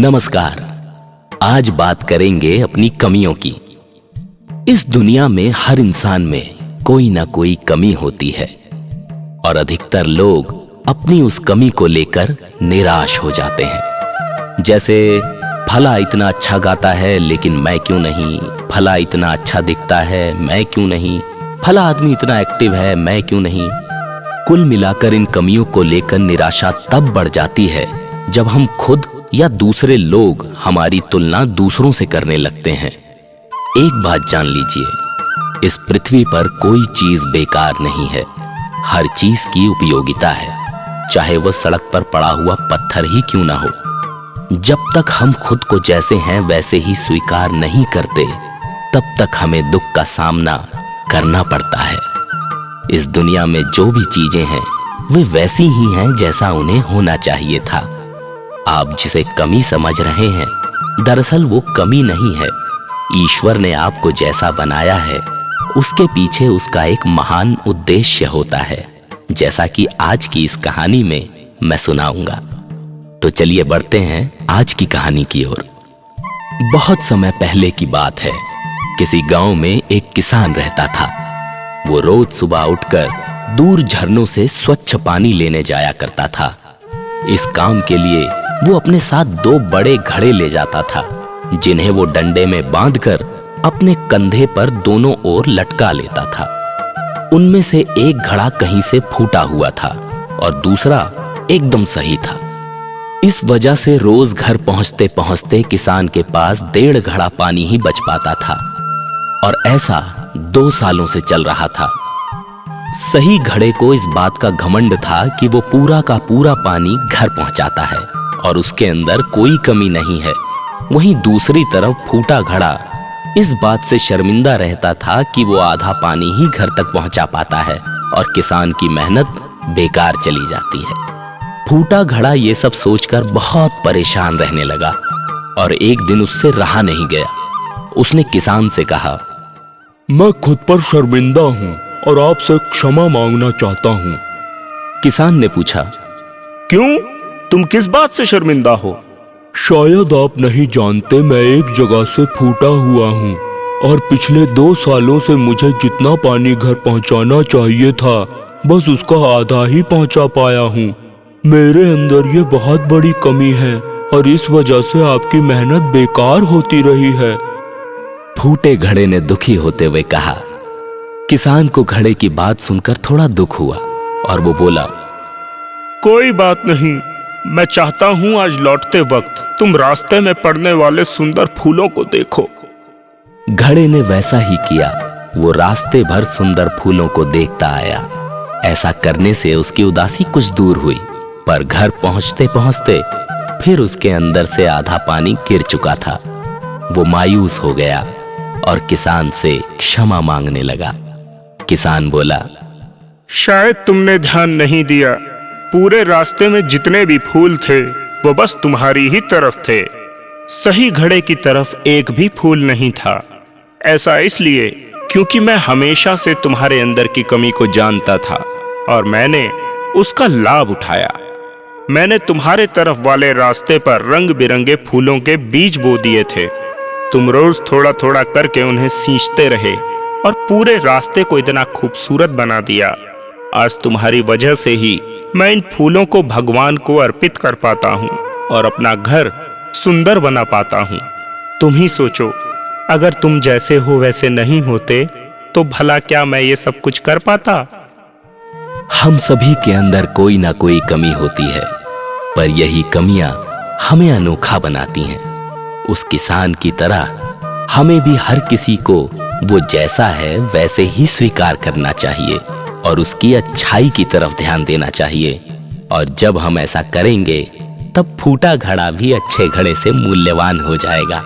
नमस्कार। आज बात करेंगे अपनी कमियों की। इस दुनिया में हर इंसान में कोई ना कोई कमी होती है और अधिकतर लोग अपनी उस कमी को लेकर निराश हो जाते हैं। जैसे फला इतना अच्छा गाता है लेकिन मैं क्यों नहीं, फला इतना अच्छा दिखता है मैं क्यों नहीं, फला आदमी इतना एक्टिव है मैं क्यों नहीं। कुल मिलाकर इन कमियों को लेकर निराशा तब बढ़ जाती है जब हम खुद या दूसरे लोग हमारी तुलना दूसरों से करने लगते हैं। एक बात जान लीजिए, इस पृथ्वी पर कोई चीज बेकार नहीं है। हर चीज की उपयोगिता है, चाहे वह सड़क पर पड़ा हुआ पत्थर ही क्यों ना हो। जब तक हम खुद को जैसे हैं वैसे ही स्वीकार नहीं करते, तब तक हमें दुख का सामना करना पड़ता है। इस दुनिया में जो भी चीजें हैं वे वैसी ही हैं जैसा उन्हें होना चाहिए था। आप जिसे कमी समझ रहे हैं, दरअसल वो कमी नहीं है। ईश्वर ने आपको जैसा बनाया है उसके पीछे उसका एक महान उद्देश्य होता है, जैसा कि आज की इस कहानी में मैं सुनाऊंगा। तो चलिए बढ़ते हैं आज की कहानी की ओर। बहुत समय पहले की बात है। किसी गांव में एक किसान रहता था। वो रोज सुबह उठकर दूर झरनों से स्वच्छ पानी लेने जाया करता था। इस काम के लिए वो अपने साथ 2 बड़े घड़े ले जाता था, जिन्हें वो डंडे में बांधकर अपने कंधे पर दोनों ओर लटका लेता था। उनमें से एक घड़ा कहीं से फूटा हुआ था और दूसरा एकदम सही था। इस वजह से रोज घर पहुंचते पहुंचते किसान के पास 1.5 घड़ा पानी ही बच पाता था और ऐसा 2 सालों से चल रहा था। सही घड़े को इस बात का घमंड था कि वो पूरा का पूरा पानी घर पहुंचाता है और उसके अंदर कोई कमी नहीं है। वहीं दूसरी तरफ फूटा घड़ा इस बात से शर्मिंदा रहता था कि वो आधा पानी ही घर तक पहुंचा पाता है और किसान की मेहनत बेकार चली जाती है। फूटा घड़ा ये सब सोचकर बहुत परेशान रहने लगा और एक दिन उससे रहा नहीं गया। उसने किसान से कहा, मैं खुद पर शर्मिंदा हूँ और आपसे क्षमा मांगना चाहता हूँ। किसान ने पूछा, क्यों? तुम किस बात से शर्मिंदा हो? शायद आप नहीं जानते, मैं एक जगह से फूटा हुआ हूँ और पिछले 2 सालों से मुझे जितना पानी घर पहुँचाना चाहिए था बस उसका आधा ही पहुँचा पाया हूँ। मेरे अंदर ये बहुत बड़ी कमी है और इस वजह से आपकी मेहनत बेकार होती रही है। फूटे घड़े ने दुखी होते हुए कहा। किसान को घड़े की बात सुनकर थोड़ा दुख हुआ और वो बोला, कोई बात नहीं, मैं चाहता हूँ आज लौटते वक्त तुम रास्ते में पड़ने वाले सुंदर फूलों को देखो। घड़े ने वैसा ही किया। वो रास्ते भर सुंदर फूलों को देखता आया। ऐसा करने से उसकी उदासी कुछ दूर हुई, पर घर पहुंचते पहुंचते फिर उसके अंदर से आधा पानी गिर चुका था। वो मायूस हो गया और किसान से क्षमा मांगने लगा। किसान बोला, शायद तुमने ध्यान नहीं दिया, पूरे रास्ते में जितने भी फूल थे वो बस तुम्हारी ही तरफ थे। सही घड़े की तरफ एक भी फूल नहीं था। ऐसा इसलिए क्योंकि मैं हमेशा से तुम्हारे अंदर की कमी को जानता था और मैंने उसका लाभ उठाया। मैंने तुम्हारे तरफ वाले रास्ते पर रंग बिरंगे फूलों के बीज बो दिए थे। तुम रोज थोड़ा थोड़ा करके उन्हें सींचते रहे और पूरे रास्ते को इतना खूबसूरत बना दिया। आज तुम्हारी वजह से ही मैं इन फूलों को भगवान को अर्पित कर पाता हूँ और अपना घर सुंदर बना पाता हूँ। तुम ही सोचो, अगर तुम जैसे हो वैसे नहीं होते तो भला क्या मैं ये सब कुछ कर पाता? हम सभी के अंदर कोई ना कोई कमी होती है, पर यही कमियां हमें अनोखा बनाती हैं। उस किसान की तरह हमें भी हर किसी को वो जैसा है वैसे ही स्वीकार करना चाहिए और उसकी अच्छाई की तरफ ध्यान देना चाहिए। और जब हम ऐसा करेंगे तब फूटा घड़ा भी अच्छे घड़े से मूल्यवान हो जाएगा।